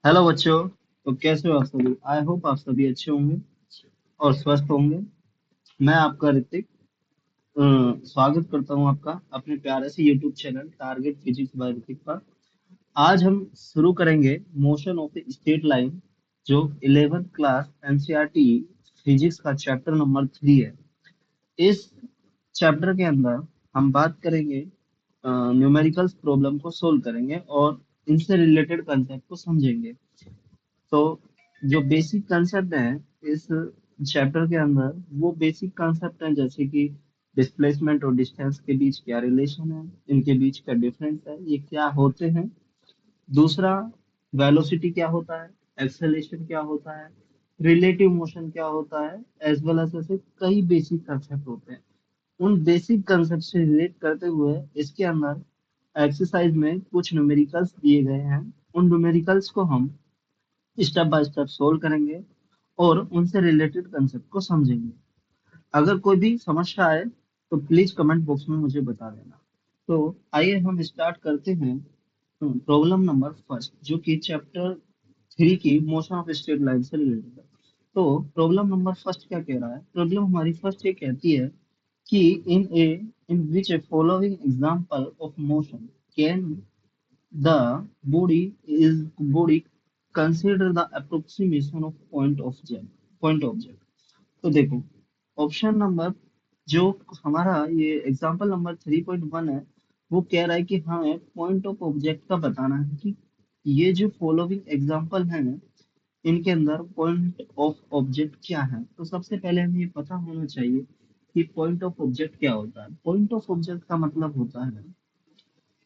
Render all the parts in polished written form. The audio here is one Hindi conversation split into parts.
हेलो बच्चों। तो कैसे हो आप सभी? आई होप आप सभी अच्छे होंगे और स्वस्थ होंगे। मैं आपका ऋतिक स्वागत करता हूं आपका अपने प्यारे से YouTube channel target physics bye Hrithik पर। आज हम शुरू करेंगे motion of a straight line, जो 11th क्लास एनसीईआरटी फिजिक्स का चैप्टर नंबर 3 है। इस चैप्टर के अंदर हम बात करेंगे, न्यूमेरिकल्स प्रॉब्लम को सोल्व करेंगे और इनसे रिलेटेड कंसेप्ट को समझेंगे। तो जो बेसिक कंसेप्ट है इस चैप्टर के अंदर, वो बेसिक कंसेप्ट है जैसे कि डिस्प्लेसमेंट और डिस्टेंस के बीच क्या रिलेशन है, इनके बीच का डिफरेंस है, ये क्या होते हैं। दूसरा, वेलोसिटी क्या होता है, एक्सेलेरेशन क्या होता है, रिलेटिव मोशन क्या होता है, एज वेल एज ऐसे कई बेसिक कंसेप्ट होते हैं। उन बेसिक कंसेप्ट से रिलेट करते हुए इसके अंदर एक्सरसाइज में कुछ न्यूमेरिकल्स दिए गए हैं। उन न्यूमेरिकल्स को हम स्टेप बाय स्टेप सोल्व करेंगे और उनसे रिलेटेड कंसेप्ट को समझेंगे। अगर कोई भी समस्या आए तो प्लीज कमेंट बॉक्स में मुझे बता देना। तो आइए हम स्टार्ट करते हैं प्रॉब्लम नंबर फर्स्ट, जो कि चैप्टर 3 की मोशन ऑफ स्ट्रेट लाइन से रिलेटेड है। तो प्रॉब्लम नंबर फर्स्ट क्या कह रहा है? प्रॉब्लम हमारी फर्स्ट ये कहती है कि in which a following example of motion can the body consider the approximation of point object। तो देखो, ऑप्शन नंबर जो हमारा ये एग्जांपल नंबर 3.1 है, वो कह रहा है कि हमें पॉइंट ऑफ ऑब्जेक्ट का बताना है कि ये जो फॉलोइंग एग्जांपल है इनके अंदर पॉइंट ऑफ ऑब्जेक्ट क्या है। तो सबसे पहले हमें ये पता होना चाहिए कि पॉइंट ऑफ ऑब्जेक्ट क्या होता है। पॉइंट ऑफ ऑब्जेक्ट का मतलब होता है,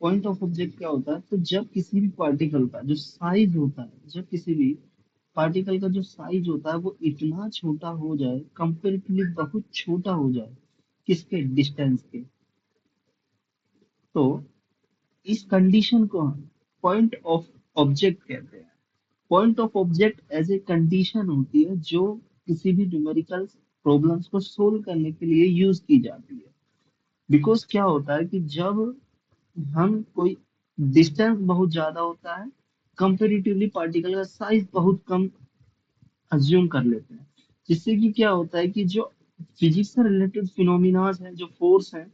पॉइंट ऑफ ऑब्जेक्ट क्या होता है? तो जब किसी भी पार्टिकल का जो साइज होता है, जब किसी भी पार्टिकल का जो साइज होता है वो इतना छोटा हो जाए, कंपेरेटिवली बहुत छोटा हो जाए किसके, डिस्टेंस के, तो इस कंडीशन को हम पॉइंट ऑफ ऑब्जेक्ट कहते हैं। Point of object as a condition होती है जो किसी भी न्यूमेरिकल प्रॉब्लम्स को सोल्व करने के लिए यूज की जाती है। बिकॉज क्या होता है कि जब हम कोई डिस्टेंस बहुत ज्यादा होता है, कंपेरेटिवली पार्टिकल का साइज बहुत कम अज्यूम कर लेते हैं, जिससे कि क्या होता है कि जो फिजिक्स से रिलेटेड फिनोमिनाज हैं, जो फोर्स हैं,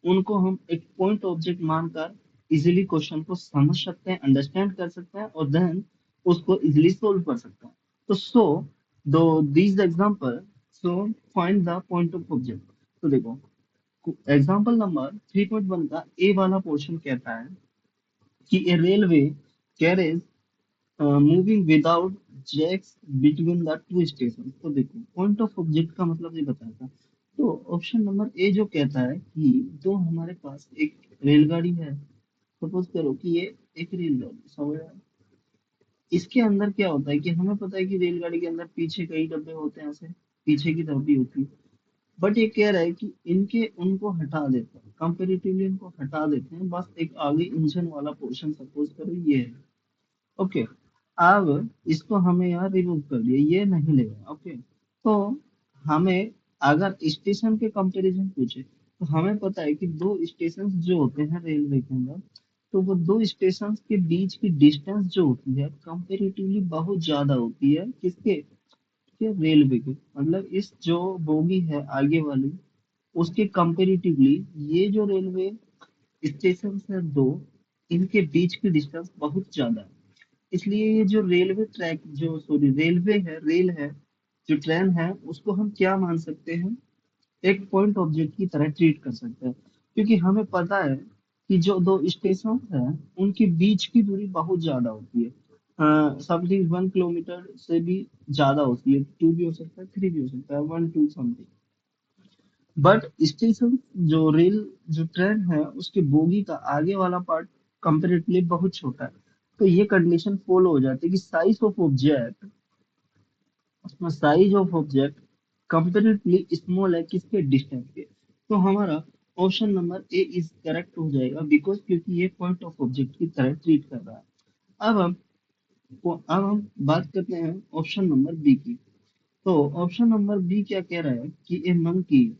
उनको हम एक पॉइंट ऑब्जेक्ट मानकर इजीली क्वेश्चन को समझ सकते हैं, अंडरस्टैंड कर सकते हैं और देन उसको इजीली सोल्व कर सकते हैं। तो सो दो these example, so find the point of object. तो देखो, एग्जांपल नंबर 3.1 का ए वाला पोर्शन कहता है कि a railway carriage moving without jacks between the two stations। तो देखो, पॉइंट ऑफ ऑब्जेक्ट का मतलब ये बताया था। तो ऑप्शन नंबर ए जो कहता है कि जो हमारे पास एक रेलगाड़ी है, सपोज करो कि ये एक रेलगाड़ी समझ रहे हैं। इसके अंदर क्या होता है कि हमें पता है कि रेलगाड़ी के अंदर पीछे कई डब्बे होते हैं, ऐसे पीछे की तरफ भी होती है। बट ये कह रहा है कि इनके उनको हटा देते हैं, कंपेरेटिवली इनको हटा देते हैं, बस एक आगे इंजन वाला पोर्शन सपोज करो ये है। ओके, अब इसको हमें यहाँ रिमूव कर दिया, ये नहीं लेगा। ओके, तो हमें अगर स्टेशन के कंपैरिजन पूछे तो हमें पता है कि दो स्टेशन जो होते हैं रेलवे के अंदर, तो वो दो स्टेशन के बीच की डिस्टेंस जो होती है कंपेरेटिवली बहुत ज्यादा होती है, किसके के, रेलवे के। मतलब इस जो बोगी है आगे वाली, उसके कंपेरेटिवली ये जो रेलवे स्टेशन है दो, इनके बीच की डिस्टेंस बहुत ज्यादा है। इसलिए ये जो रेलवे ट्रैक, जो सॉरी रेलवे है, रेल है, जो ट्रेन है, उसको हम क्या मान सकते हैं, एक पॉइंट ऑब्जेक्ट की तरह ट्रीट कर सकते हैं। क्योंकि हमें पता है कि जो दो स्टेशन हैं उनके बीच की दूरी बहुत ज्यादा होती है, समथिंग 1 किलोमीटर से भी ज्यादा होती है, 2 भी हो सकता है, 3 भी हो सकता है, 1 2 समथिंग। बट स्टेशन, जो रेल, जो ट्रेन है, उसके बोगी का आगे वाला पार्ट कंपेरेटिवली बहुत छोटा है। तो ये कंडीशन फॉलो हो जाती है कि size of object comparatively small है किसके, डिस्टेंस के। तो हमारा option number A is correct हो जाएगा, बिकॉज क्योंकि ये पॉइंट ऑफ ऑब्जेक्ट की तरह ट्रीट कर रहा है। अब हम बात करते हैं ऑप्शन नंबर बी की। तो ऑप्शन नंबर बी क्या कह रहा है कि a monkey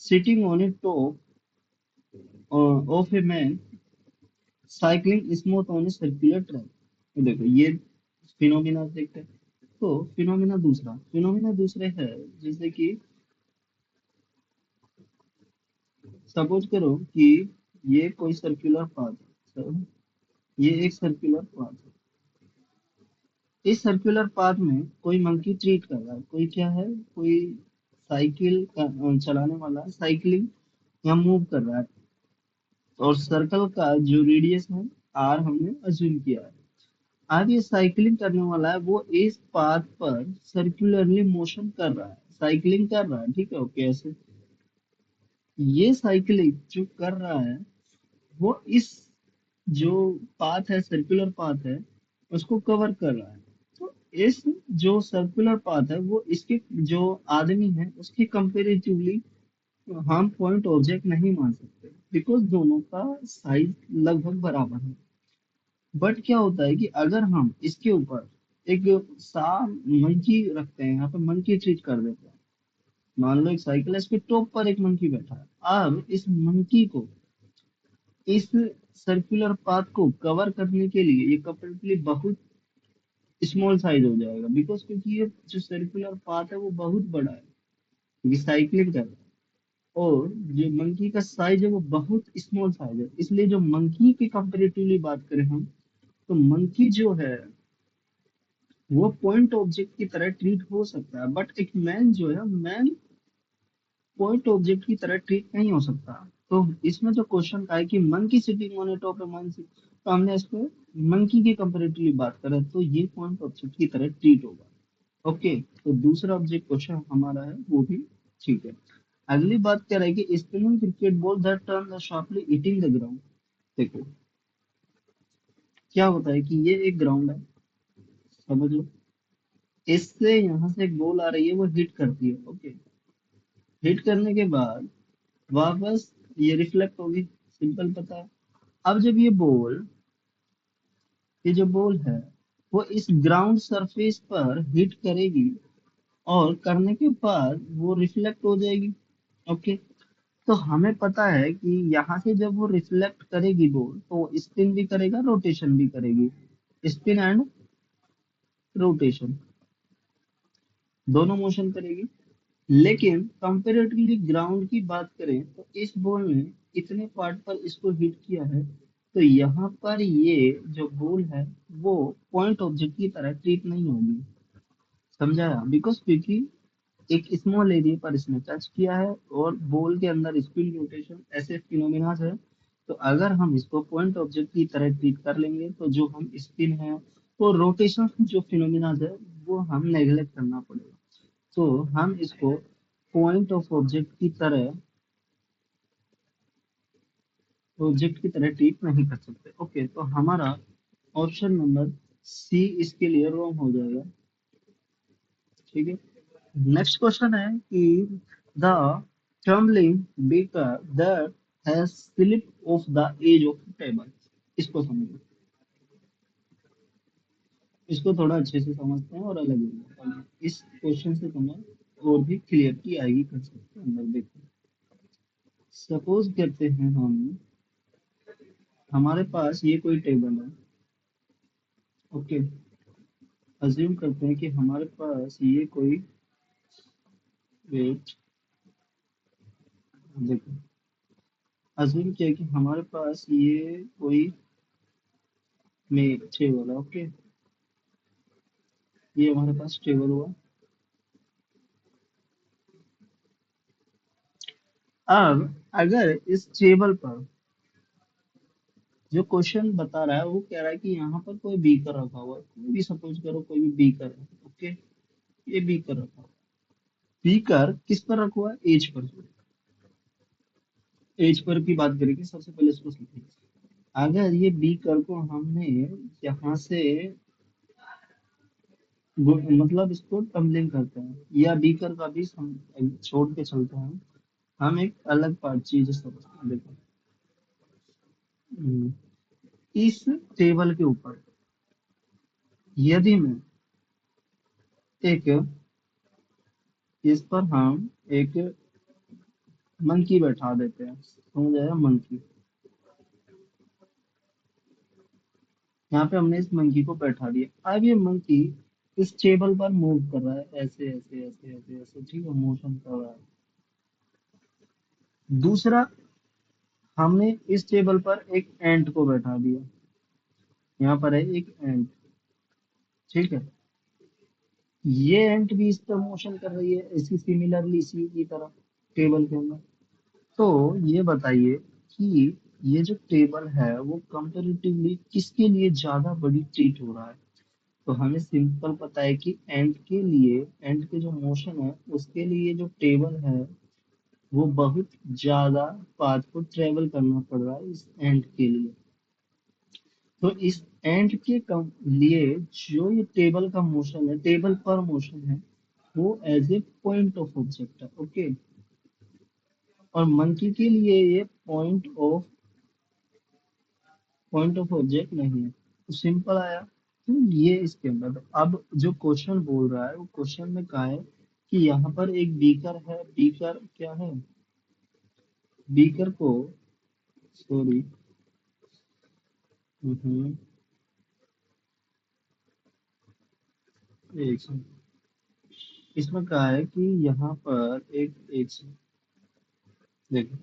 sitting on a top of a man cycling smooth on a circular track. तो देखो, ये फिनोमिना देखते हैं। तो फिनोमिना दूसरे है, जैसे कि सपोज करो कि ये कोई सर्कुलर पाथ है, ये एक सर्कुलर पाथ है। इस सर्कुलर पाथ में कोई मंकी ट्रीट कर रहा है, कोई क्या है, कोई चलाने वाला साइकिलिंग या मूव कर रहा है, और सर्कल का जो रेडियस है आर हमने अज्यूम किया है। अब ये साइकिलिंग करने वाला है, वो इस पाथ पर सर्कुलरली मोशन कर रहा है, साइकिलिंग कर रहा है, ठीक है, ओके। ऐसे ये साइकिलिंग जो कर रहा है, वो इस जो पाथ है, सर्कुलर पाथ है, उसको कवर कर रहा है। तो इस जो सर्कुलर पाथ है, वो इसके जो आदमी है उसके कंपेरेटिवली हम पॉइंट ऑब्जेक्ट नहीं मान सकते, बिकॉज दोनों का साइज लगभग बराबर है। बट क्या होता है कि अगर हम इसके ऊपर एक सा मंकी रखते हैं, यहाँ पे मंकी ट्रीट कर देते हैं, मान लो एक साइकिल है, इसके टॉप पर एक मंकी बैठा है। अब इस मंकी को इस सर्कुलर पाथ को कवर करने के लिए ये कंपेरेटिवली बहुत स्मॉल साइज हो जाएगा, बिकॉज क्योंकि ये जो सर्कुलर पाथ है वो बहुत बड़ा है, क्योंकि साइक्लिंग कर रहा है। और जो मंकी का साइज है वो बहुत स्मॉल साइज है, इसलिए जो मंकी की कंपेरेटिवली बात करें हम, तो मंकी जो है वो पॉइंट ऑब्जेक्ट की तरह ट्रीट हो सकता है, बट एक मैन जो है, मैन पॉइंट ऑब्जेक्ट की तरह ट्रीट नहीं हो सकता। तो इसमें जो क्वेश्चन का है कि monkey sitting on a top A monkey, तो हमने इसको मंकी की कंपेरेटिवली बात करें तो ये पॉइंट ऑब्जेक्ट की तरह ट्रीट होगा, ओके। तो दूसरा ऑब्जेक्ट क्वेश्चन हमारा है वो भी ठीक है। अगली बात क्या रहेगी, spinning cricket ball that turn sharply hitting the ground. देखो क्या होता है कि ये एक ग्राउंड है, समझ लो, इससे यहाँ से एक बॉल आ रही है, वो हिट करती है, ओके। हिट करने के बाद वापस ये रिफ्लेक्ट होगी, सिंपल पता है। अब जब ये जो बॉल है, वो इस ग्राउंड सरफेस पर हिट करेगी, और करने के बाद वो रिफ्लेक्ट हो जाएगी, ओके। तो हमें पता है कि यहाँ से जब वो रिफ्लेक्ट करेगी बॉल, तो स्पिन भी करेगा, रोटेशन भी करेगी, स्पिन एंड रोटेशन दोनों मोशन करेगी। लेकिन कंपेरेटिवली ग्राउंड की बात करें तो इस बॉल ने इतने पार्ट पर इसको हिट किया है, तो यहाँ पर ये जो बॉल है वो पॉइंट ऑब्जेक्ट की तरह ट्रीट नहीं होगी, समझाया, बिकॉज क्योंकि एक स्मॉल एरिया पर इसने टच किया है, और बॉल के अंदर स्पिन रोटेशन ऐसे फिनोमिनाज है। तो अगर हम इसको पॉइंट ऑब्जेक्ट की तरह ट्रीट कर लेंगे, तो जो हम स्पिन है, वो रोटेशन जो फिनोमिनाज है, वो हम नेग्लेक्ट करना पड़ेगा। तो हम इसको पॉइंट ऑफ ऑब्जेक्ट की तरह ट्रीट नहीं कर सकते, ओके। तो हमारा ऑप्शन नंबर सी इसके लिए रॉन्ग हो जाएगा, ठीक है। नेक्स्ट क्वेश्चन है कि the trembling beaker that has slip off the edge of table. इसको समझो, इसको थोड़ा अच्छे से समझते हैं और अलग इस क्वेश्चन से तुम्हें और भी क्लियरिटी आएगी कंसेप्ट के अंदर। देखो सपोज करते हैं हम, हमारे पास ये कोई टेबल है, ओके। अज्यूम करते हैं कि हमारे पास ये कोई, वेट, देखो अज्यूम किया कि हमारे पास ये कोई में टेबल है, ओके। ये हमारे पास टेबल हुआ। अब अगर इस टेबल पर जो क्वेश्चन बता रहा है, वो कह रहा है कि यहाँ पर कोई बीकर रखा हुआ है, कोई भी सपोज करो कोई भी बीकर है, ओके। ये बीकर रखा हुआ है, बीकर किस पर रखा हुआ है, एज पर। एज पर की बात करेंगे, सबसे पहले इसको समझेंगे। अगर ये बीकर को हमने यहाँ से मतलब इसको टम्बलिंग करते हैं, या बीकर का भी छोड़ के चलते हैं, हम एक अलग पार्ट चीज समझते हैं। देखो हम्म, इस टेबल के ऊपर यदि मैं एक, इस पर हम एक मंकी बैठा देते हैं, समझ आया, मंकी। यहाँ पे हमने इस मंकी को बैठा दिया। अब ये मंकी इस टेबल पर मूव कर रहा है, ऐसे ऐसे ऐसे ऐसे ऐसे, ठीक है, मोशन कर रहा है। दूसरा, हमने इस टेबल पर एक एंट को बैठा दिया। यहाँ पर है एक एंट, ठीक है। ये एंट भी इस तरह मोशन कर रही है, इसी सिमिलरली इसी की तरह टेबल के अंदर। तो ये बताइए कि ये जो टेबल है वो कंपेरेटिवली किसके लिए ज्यादा बड़ी ट्रीट हो रहा है। तो हमें सिंपल पता है कि एंट के लिए, एंट के जो मोशन है उसके लिए जो टेबल है वो बहुत ज्यादा पाथ को ट्रेवल करना पड़ रहा है इस एंट के लिए। तो इस एंट के लिए जो ये टेबल का मोशन है, टेबल पर मोशन है, वो as a point of object है, ओके। और मंकी के लिए ये पॉइंट ऑफ ऑब्जेक्ट नहीं है। तो सिंपल आया। तो ये इसके अंदर, तो अब जो क्वेश्चन बोल रहा है वो क्वेश्चन में कहा है कि यहाँ पर एक बीकर है। बीकर क्या है? बीकर को, सॉरी, एक second। इसमें कहा है कि यहाँ पर एक second, देखो,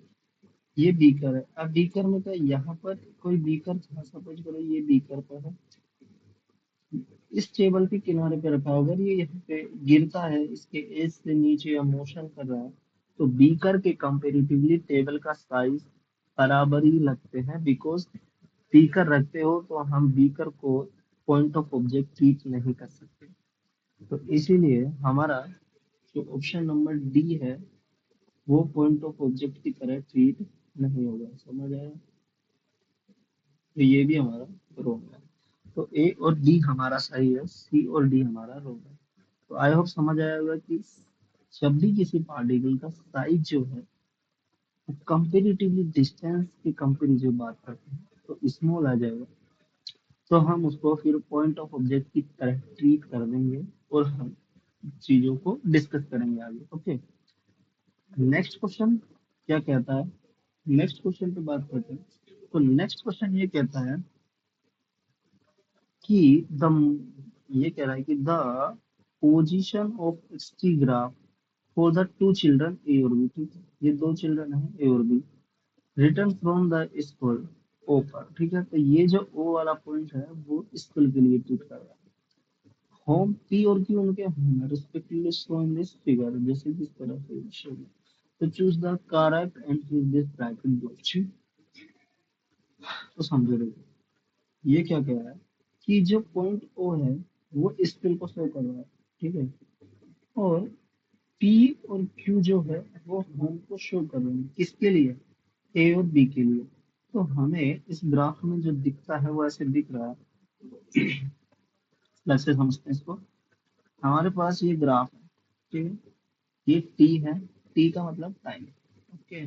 ये बीकर है। अब बीकर में क्या, यहाँ पर कोई बीकर था, सपोज करो ये बीकर पर है, इस टेबल के किनारे पे रखा है। अगर ये यहाँ पे गिरता है, इसके एज से नीचे या मोशन कर रहा है, तो बीकर के कंपेरेटिवली टेबल का साइज बराबर ही लगते हैं। बिकॉज बीकर रखते हो तो हम बीकर को पॉइंट ऑफ ऑब्जेक्ट ट्रीट नहीं कर सकते। तो इसीलिए हमारा जो ऑप्शन नंबर डी है वो पॉइंट ऑफ ऑब्जेक्ट की तरह ट्रीट नहीं होगा। समझ आया? तो ये भी हमारा रॉन्ग है। तो ए और डी हमारा सही है, सी और डी हमारा रॉन्ग है। तो आई होप समझ आया होगा कि जब भी किसी पार्टिकल का साइज जो है वो कंपेरेटिवली डिस्टेंस के कंपेरिजन बात करते हैं तो स्मॉल आ जाएगा, तो हम उसको फिर पॉइंट ऑफ ऑब्जेक्ट की तरह ट्रीट कर देंगे और हम चीजों को डिस्कस करेंगे आगे, ओके। नेक्स्ट क्वेश्चन क्या कहता है? नेक्स्ट क्वेश्चन पे बात करते हैं। तो नेक्स्ट क्वेश्चन ये कहता है कि द ये कह रहा है कि the position of x t graph for the two children A और बी, ठीक है, ये दो चिल्ड्रन है ए और B, return from the school ओ पर, ठीक है। तो ये जो ओ वाला पॉइंट है वो स्कूल के लिए ट्रीट कर रहा है। होम पी और क्यू उनके होम है, respectively show in this figure, जैसे किस तरह से शो है। तो choose the correct and fill this bracket box. तो समझो देखो, ये क्या कह रहा है कि जो पॉइंट ओ है वो स्केल को शो कर रहा है, ठीक है। और पी और क्यू जो है वो होम को शो कर रहे हैं, किसके लिए? ए और बी के लिए। तो हमें इस ग्राफ में जो दिखता है वो ऐसे दिख रहा है। वैसे समझते हैं इसको। हमारे पास ये ग्राफ है, ठीक है, ये टी है, टी का मतलब टाइम, ओके।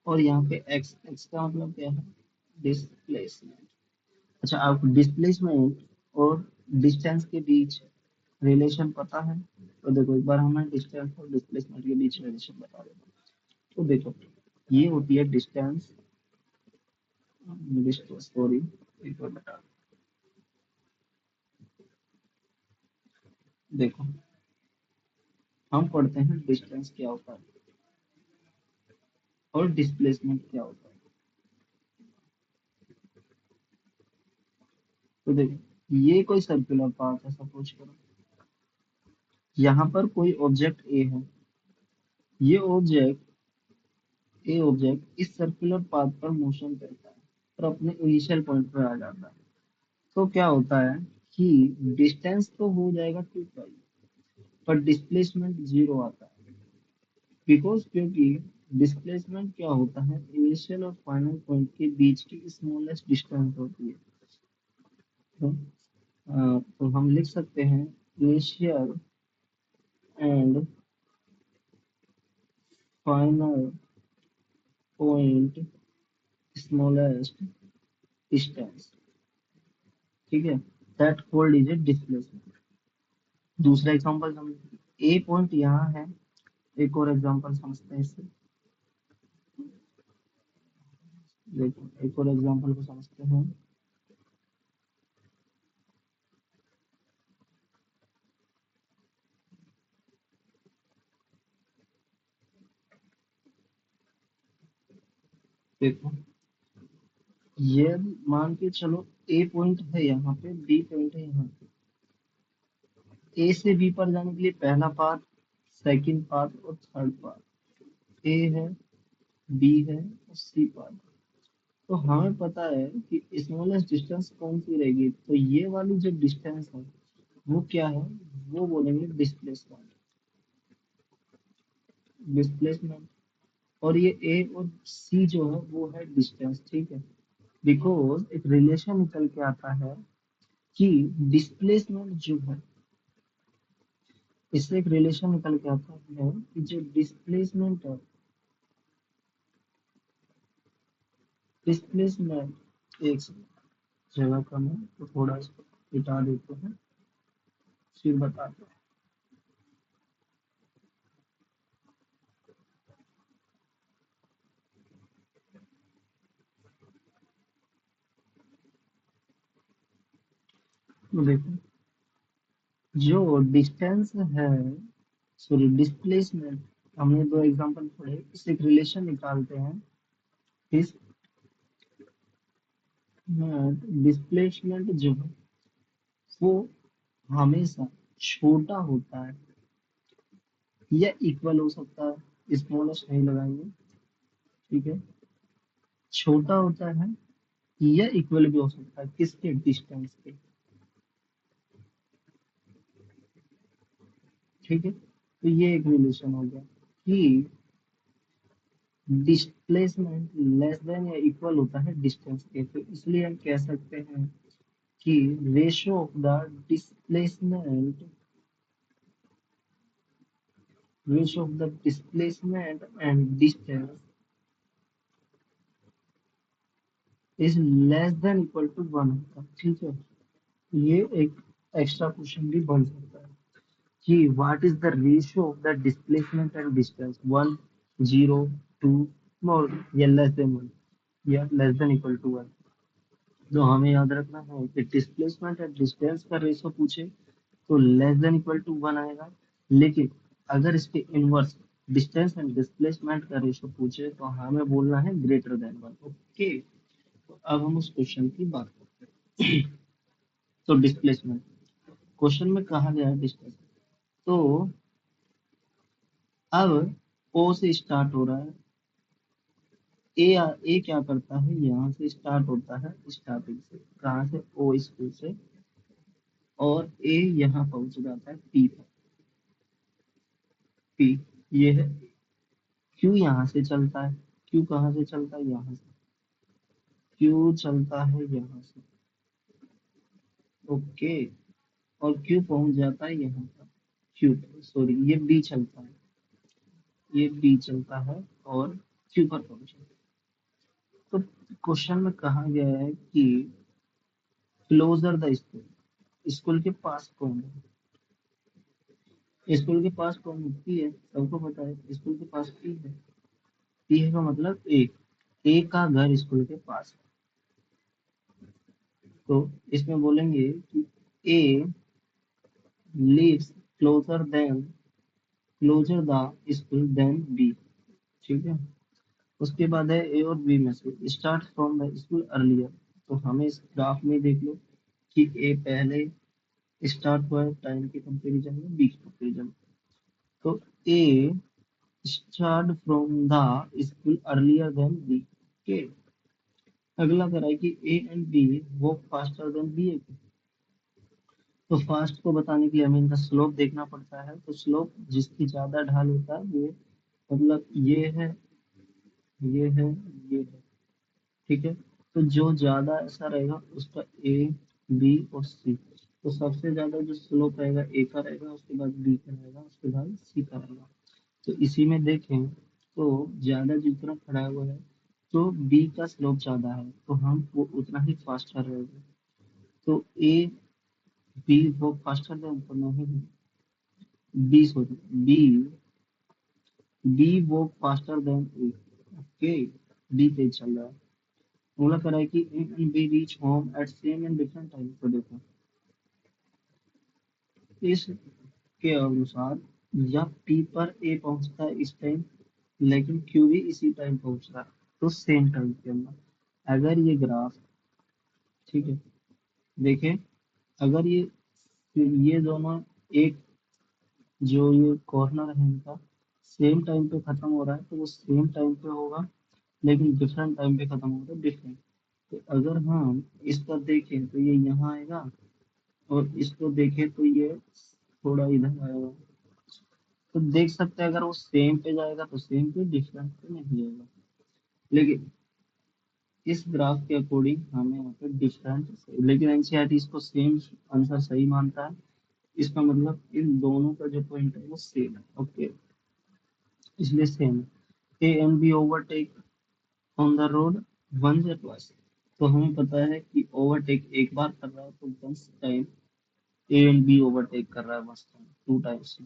और यहाँ पे एक्स, एक्स का मतलब क्या है? डिस्प्लेसमेंट। अच्छा, आपको डिस्प्लेसमेंट और डिस्टेंस के बीच रिलेशन पता है? तो देखो, एक बार हमें डिस्टेंस और डिस्प्लेसमेंट के बीच रिलेशन बता देता हूँ। तो देखो, ये होती है डिस्टेंस, सॉरी, एक बार बता, देखो, हम पढ़ते हैं डिस्टेंस क्या होता है और डिस्प्लेसमेंट क्या होता है। तो देखो, ये कोई सर्कुलर पाथ है, सपोज करो यहाँ पर कोई ऑब्जेक्ट ए है। ये ऑब्जेक्ट इस सर्कुलर पाथ पर मोशन करता है और अपने इनिशियल पॉइंट पर आ जाता है। तो क्या होता है कि डिस्टेंस तो हो जाएगा 2 पाई, पर डिस्प्लेसमेंट 0 आता है। बिकॉज, क्योंकि डिस्प्लेसमेंट क्या होता है, इनिशियल और फाइनल पॉइंट के बीच की स्मॉलेस्ट डिस्टेंस होती है। तो हम लिख सकते हैं initial and final point smallest distance, ठीक है, that called is a displacement. दूसरा एग्जांपल हम, ए पॉइंट यहाँ है, एक और एग्जांपल समझते हैं इससे। देखो, एक और एग्जांपल को समझते हैं। देखो, ये मान के चलो, ए पॉइंट है यहाँ पे, बी पॉइंट है यहाँ पे। ए से बी पर जाने के लिए पहला पाथ, सेकंड पाथ और थर्ड पाथ। ए है, बी है और सी पाथ। तो हमें पता है कि स्मॉलेस्ट डिस्टेंस कौन सी रहेगी, तो ये वाली जो डिस्टेंस है वो क्या है, वो बोलेंगे डिस्प्लेसमेंट। डिस्प्लेसमेंट। और ये ए और सी जो है वो है डिस्टेंस, ठीक है। बिकॉज एक रिलेशन निकल के आता है कि डिस्प्लेसमेंट जो है, इससे एक रिलेशन निकल के आता है कि जो डिस्प्लेसमेंट है, डिस्प्लेसमेंट, एक जगह कम है तो थोड़ा इसको मिटा देते हैं, फिर बताते हैं। तो देखो, जो डिस्टेंस है, सॉरी डिस्प्लेसमेंट, हमने दो एग्जांपल पढ़े, इससे एक रिलेशन निकालते हैं। इस डिस्प्लेसमेंट जो है वो हमेशा छोटा होता है या इक्वल हो सकता है, स्मॉलेस्ट नहीं लगाएंगे, ठीक है। छोटा होता है या इक्वल भी हो सकता है, किसके, डिस्टेंस के, ठीक है। तो ये एक रिलेशन हो गया कि डिस्प्लेसमेंट लेस देन या इक्वल होता है डिस्टेंस के, तो इसलिए हम कह सकते हैं कि ratio of the displacement, ratio of the displacement and distance is less than equal to one होता है, ठीक है। ये एक एक्स्ट्रा क्वेश्चन भी बन सकता है कि what is the ratio of the displacement and distance, one, zero, two, और या लेस देन वन, या less than equal to one. तो हमें याद रखना है कि डिस्प्लेसमेंट एंड डिस्टेंस का रेशियो पूछे तो less than equal to one आएगा, लेकिन अगर इसके इनवर्स डिस्टेंस एंड डिस्प्लेसमेंट का रेशियो पूछे तो हमें बोलना है ग्रेटर देन वन, ओके। तो अब हम उस क्वेश्चन की बात करते हैं। तो डिस्प्लेसमेंट, क्वेश्चन में कहा गया है डिस्टेंस, तो अब ओ से स्टार्ट हो रहा है, ए, ए क्या करता है, यहाँ से स्टार्ट होता है, स्टार्टिंग से कहाँ से, ओ स्कूल से, और ए यहाँ पहुंच जाता है पी पर, पी ये है। क्यू यहाँ से चलता है, क्यू कहाँ से चलता है, यहाँ से, क्यू चलता है यहाँ से, ओके। और क्यू पहुंच जाता है यहाँ पर, क्यू, सॉरी ये बी चलता है, ये बी चलता है और क्यू पर पहुंचता है। तो क्वेश्चन में कहा गया है कि क्लोजर द स्कूल, स्कूल के पास कौन है, स्कूल के पास कौन है, पी है, सबको पता है स्कूल के पास पी है। पी है का मतलब एक, ए का घर स्कूल के पास है। तो इसमें बोलेंगे कि ए lives closer the school than B, ठीक है। उसके बाद है ए और बी में से start from the school earlier. तो हमें इस ग्राफ में देख लो कि ए पहले स्टार्ट हुआ है टाइम के कंपैरिजन में, बी के कंपैरिजन में। तो A start from the school earlier than B, के। अगला करा है कि ए एंड बी वो फास्टर देन बी। तो फास्ट को बताने के लिए हमें इनका स्लोप देखना पड़ता है, तो स्लोप जिसकी ज्यादा ढाल होता है वो, मतलब ये है, ये है, ये है, ठीक है। तो जो ज्यादा ऐसा रहेगा उसका ए, बी और सी। तो सबसे ज्यादा जो स्लोप रहेगा ए का रहेगा, उसके बाद बी का रहेगा, उसके बाद सी का रहेगा। तो इसी में देखें तो ज्यादा जितना खड़ा हुआ है तो बी का स्लोप ज्यादा है, तो हम वो उतना ही फास्टर रहेगा। तो ए, बी वो फास्टर देन तो नहीं है, बी सॉरी, बी, बी वो faster than A, okay. B तेज चल रहा है। बोला कर रहा है कि A and B reach home at same and different time. तो देखो, इसके अनुसार या पी पर ए पहुंचता है इस टाइम, लेकिन क्यू भी इसी टाइम पहुंच रहा है। तो सेम टाइम के अंदर अगर ये ग्राफ, ठीक है, देखें, अगर ये दोनों एक, जो ये कॉर्नर है इनका सेम टाइम पे खत्म हो रहा है तो वो सेम टाइम पे होगा, लेकिन डिफरेंट टाइम पे खत्म होगा, डिफरेंट। तो अगर हम इसका देखें तो ये यहाँ आएगा, और इसको देखें तो ये थोड़ा इधर आएगा। तो देख सकते हैं, अगर वो सेम पे जाएगा तो सेम पे, डिफरेंट पे नहीं जाएगा। लेकिन इस ग्राफ के अकॉर्डिंग हमें यहाँ पे डिफरेंट, लेकिन एनसीईआरटी इसको सेम आंसर सही मानता है। इसका मतलब इन दोनों का जो पॉइंट है वो सेम है। ओके, इसलिए same. A and B overtake on the road once या ट्वाइस। तो हमें पता है कि ओवरटेक एक बार कर रहा है तो once time A and B overtake कर रहा है, वंस टाइम टू टाइम्स।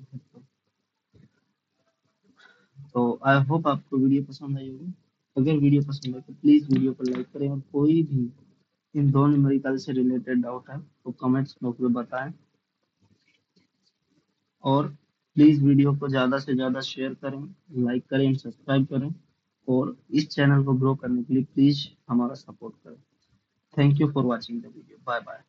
तो आई होप आपको वीडियो पसंद आई होगी। अगर वीडियो पसंद है तो प्लीज वीडियो को लाइक करें, और कोई भी इन दो न्यूमेरिकल से रिलेटेड डाउट है तो कमेंट्स बॉक्स में बताएं। और प्लीज वीडियो को ज्यादा से ज्यादा शेयर करें, लाइक करें, सब्सक्राइब करें, और इस चैनल को ग्रो करने के लिए प्लीज हमारा सपोर्ट करें। Thank you for watching the video. Bye bye.